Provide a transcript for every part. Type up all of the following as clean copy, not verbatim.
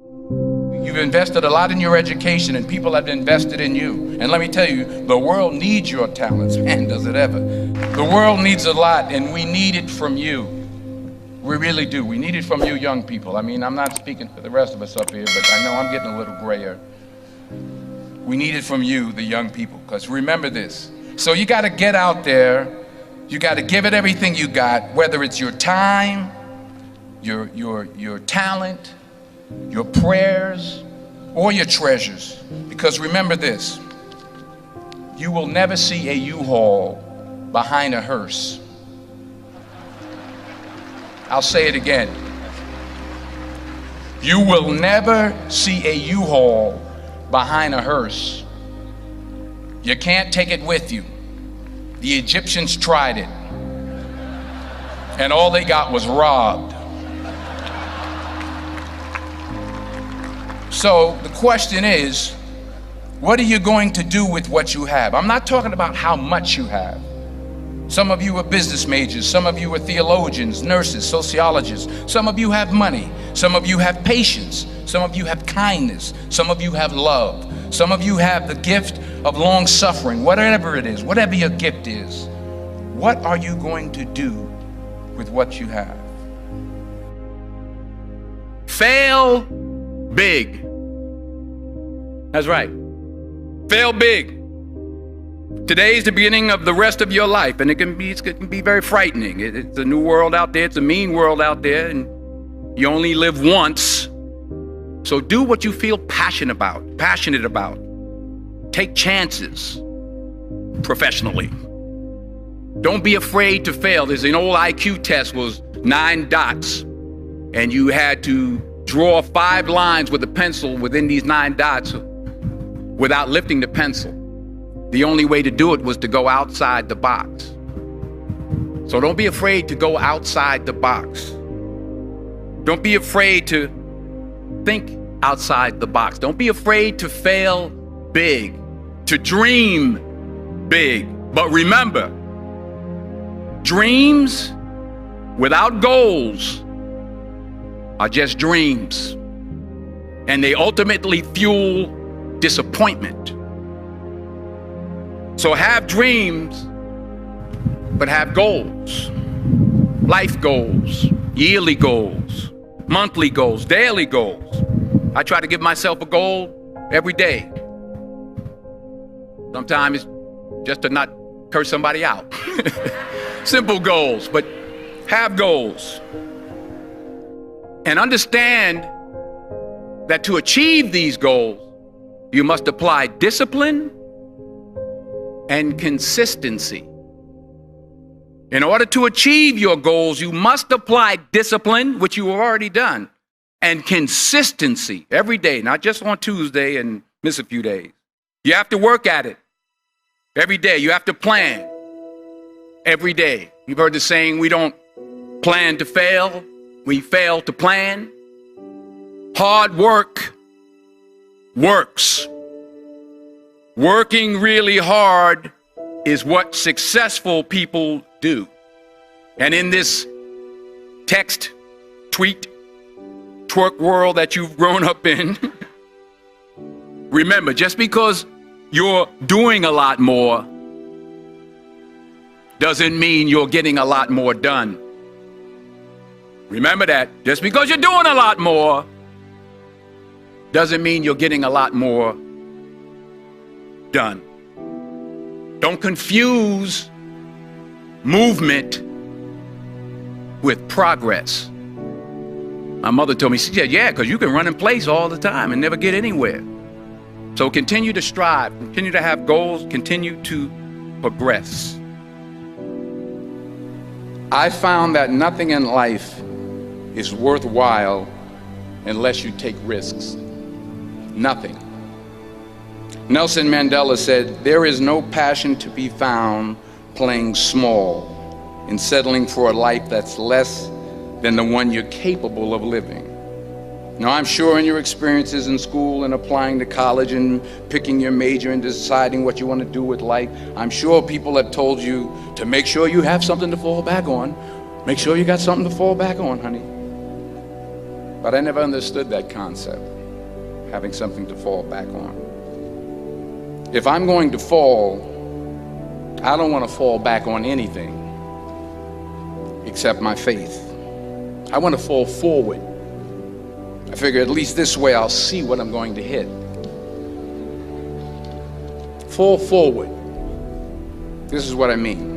You've invested a lot in your education, and people have invested in you. And let me tell you, the world needs your talents. Man, does it ever. The world needs a lot, and we need it from you. We really do. We need it from you young people. I mean, I'm not speaking for the rest of us up here, but I know I'm getting a little grayer. We need it from you, the young people, because remember this. So you got to get out there. You got to give it everything you got, whether it's your time, your talent, your prayers, or your treasures. Because remember this, you will never see a U-Haul behind a hearse. I'll say it again. You will never see a U-Haul behind a hearse. You can't take it with you. The Egyptians tried it, and all they got was robbed. So the question is, what are you going to do with what you have? I'm not talking about how much you have. Some of you are business majors, some of you are theologians, nurses, sociologists. Some of you have money, some of you have patience, some of you have kindness, some of you have love, some of you have the gift of long suffering. Whatever it is, whatever your gift is, what are you going to do with what you have? Fail big. That's right. Fail big. Today's the beginning of the rest of your life, and it can be very frightening. It's a new world out there. It's a mean world out there, and you only live once. So do what you feel passionate about. Take chances professionally. Don't be afraid to fail. There's an old IQ test, was 9 dots, and you had to draw 5 lines with a pencil within these 9 dots without lifting the pencil. The only way to do it was to go outside the box. So don't be afraid to go outside the box. Don't be afraid to think outside the box. Don't be afraid to fail big, to dream big. But remember, dreams without goals are just dreams, and they ultimately fuel disappointment. So have dreams, but have goals. Life goals, yearly goals, monthly goals, daily goals. I try to give myself a goal every day. Sometimes it's just to not curse somebody out. Simple goals, but have goals. And understand that to achieve these goals, you must apply discipline and consistency. In order to achieve your goals, you must apply discipline, which you have already done, and consistency every day, not just on Tuesday and miss a few days. You have to work at it every day. You have to plan every day. You've heard the saying, we don't plan to fail, we fail to plan. Hard work works. Working really hard is what successful people do. And in this text, tweet, twerk world that you've grown up in, remember, just because you're doing a lot more doesn't mean you're getting a lot more done. Remember that. Just because you're doing a lot more doesn't mean you're getting a lot more done. Don't confuse movement with progress. My mother told me, she said, yeah, because you can run in place all the time and never get anywhere. So continue to strive, continue to have goals, continue to progress. I found that nothing in life is worthwhile unless you take risks. Nothing. Nelson Mandela said, there is no passion to be found playing small and settling for a life that's less than the one you're capable of living. Now, I'm sure in your experiences in school and applying to college and picking your major and deciding what you want to do with life, I'm sure people have told you to make sure you have something to fall back on. Make sure you got something to fall back on, honey. But I never understood that concept, having something to fall back on. If I'm going to fall, I don't want to fall back on anything except my faith. I want to fall forward. I figure at least this way I'll see what I'm going to hit. Fall forward. This is what I mean.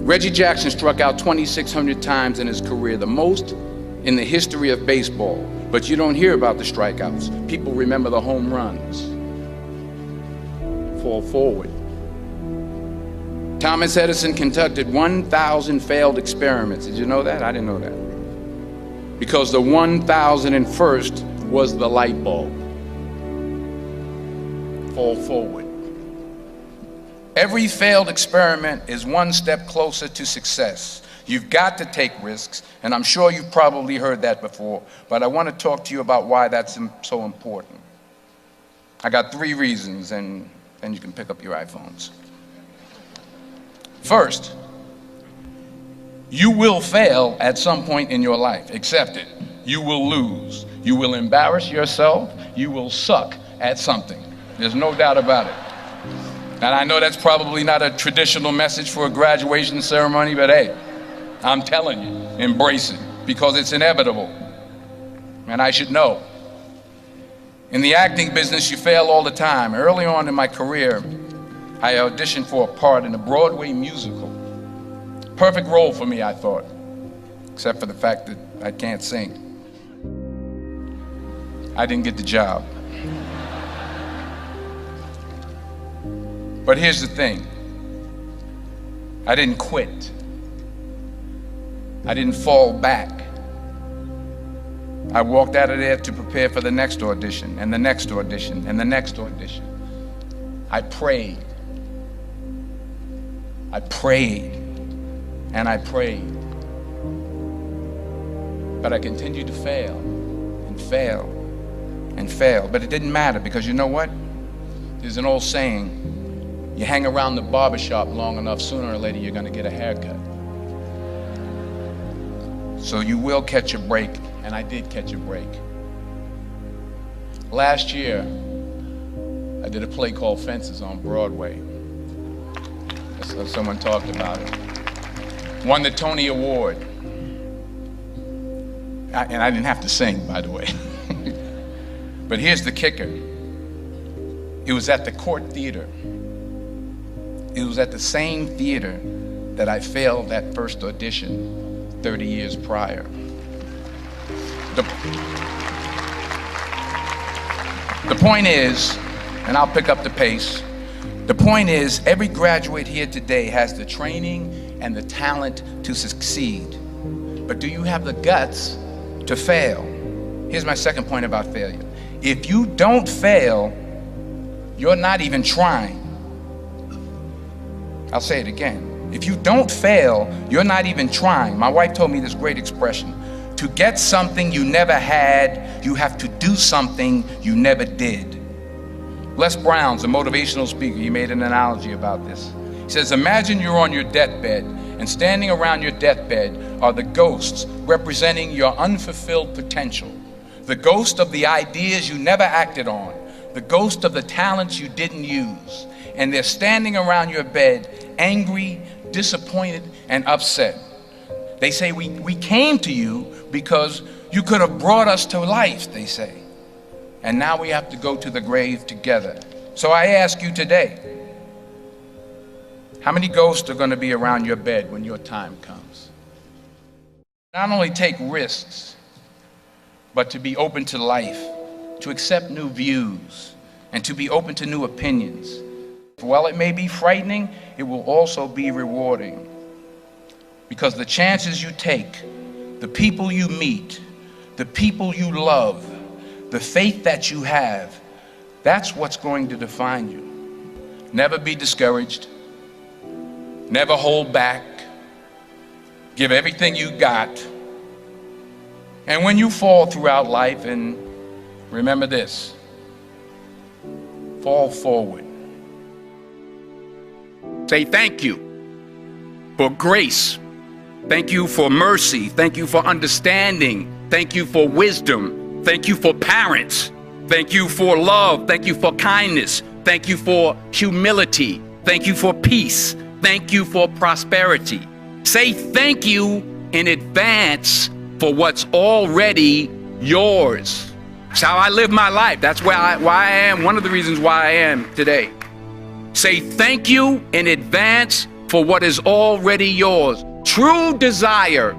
Reggie Jackson struck out 2,600 times in his career, the most in the history of baseball. But you don't hear about the strikeouts. People remember the home runs. Fall forward. Thomas Edison conducted 1,000 failed experiments. Did you know that? I didn't know that. Because the 1,001st was the light bulb. Fall forward. Every failed experiment is one step closer to success. You've got to take risks, and I'm sure you've probably heard that before, but I want to talk to you about why that's so important. I got 3 reasons, and then you can pick up your iPhones. First, you will fail at some point in your life. Accept it. You will lose. You will embarrass yourself. You will suck at something. There's no doubt about it. And I know that's probably not a traditional message for a graduation ceremony, but hey, I'm telling you, embrace it, because it's inevitable. And I should know. In the acting business, you fail all the time. Early on in my career, I auditioned for a part in a Broadway musical. Perfect role for me, I thought, except for the fact that I can't sing. I didn't get the job. But here's the thing. I didn't quit. I didn't fall back. I walked out of there to prepare for the next audition, and the next audition, and the next audition. I prayed. I prayed, and I prayed. But I continued to fail, and fail, and fail. But it didn't matter, because you know what? There's an old saying, you hang around the barbershop long enough, sooner or later you're going to get a haircut. So you will catch a break, and I did catch a break. Last year, I did a play called Fences on Broadway. Someone talked about it. Won the Tony Award. And I didn't have to sing, by the way. But here's the kicker. It was at the Court Theater. It was at the same theater that I failed that first audition 30 years prior. The point is, and I'll pick up the pace, the point is, every graduate here today has the training and the talent to succeed. But do you have the guts to fail? Here's my second point about failure. If you don't fail, you're not even trying. I'll say it again. If you don't fail, you're not even trying. My wife told me this great expression. To get something you never had, you have to do something you never did. Les Brown's a motivational speaker. He made an analogy about this. He says, imagine you're on your deathbed, and standing around your deathbed are the ghosts representing your unfulfilled potential. The ghost of the ideas you never acted on. The ghost of the talents you didn't use. And they're standing around your bed, angry, disappointed, and upset. They say, we came to you because you could have brought us to life, they say. And now we have to go to the grave together. So I ask you today, how many ghosts are going to be around your bed when your time comes? Not only take risks, but to be open to life, to accept new views, and to be open to new opinions. While it may be frightening, it will also be rewarding. Because the chances you take, the people you meet, the people you love, the faith that you have, that's what's going to define you. Never be discouraged. Never hold back. Give everything you got. And when you fall throughout life, and remember this, fall forward. Say thank you for grace. Thank you for mercy. Thank you for understanding. Thank you for wisdom. Thank you for parents. Thank you for love. Thank you for kindness. Thank you for humility. Thank you for peace. Thank you for prosperity. Say thank you in advance for what's already yours. That's how I live my life. That's why I am, one of the reasons why I am today. Say thank you in advance for what is already yours. True desire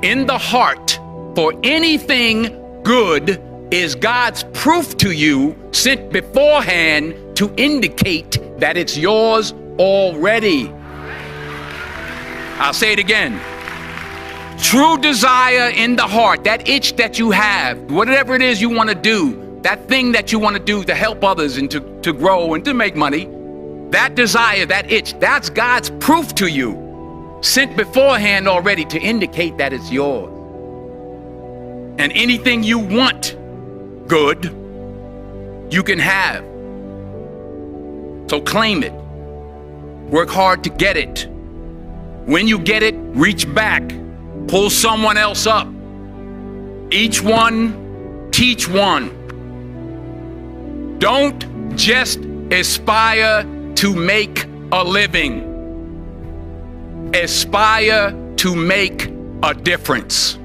in the heart for anything good is God's proof to you, sent beforehand to indicate that it's yours already. I'll say it again. True desire in the heart, that itch that you have, whatever it is you want to do, that thing that you want to do to help others and to grow and to make money, that desire, that itch, that's God's proof to you, sent beforehand already to indicate that it's yours. And anything you want good, you can have. So claim it. Work hard to get it. When you get it, reach back. Pull someone else up. Each one, teach one. Don't just aspire to make a living. Aspire to make a difference.